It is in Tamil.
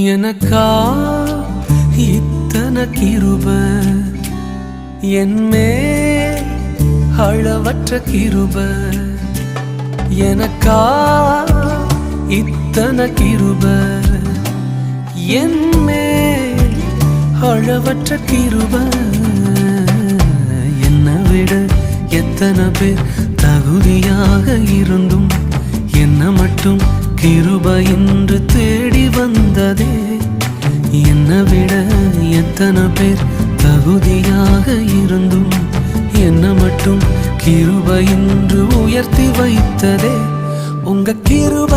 எனக்கா இத்தனை கிருப என்மே அளவற்ற கிருப எனக்கா இத்தனை கிருப என்மே அளவற்ற கிருப என்னை விட எத்தனை பேர் தகுதியாக இருந்தும் என்ன மட்டும் கிருப என்று தேடி வந்ததே என்னை விட எத்தனை பேர் தகுதியாக இருந்தும் என்ன மட்டும் கிருப என்று உயர்த்தி வைத்ததே உங்க கிருப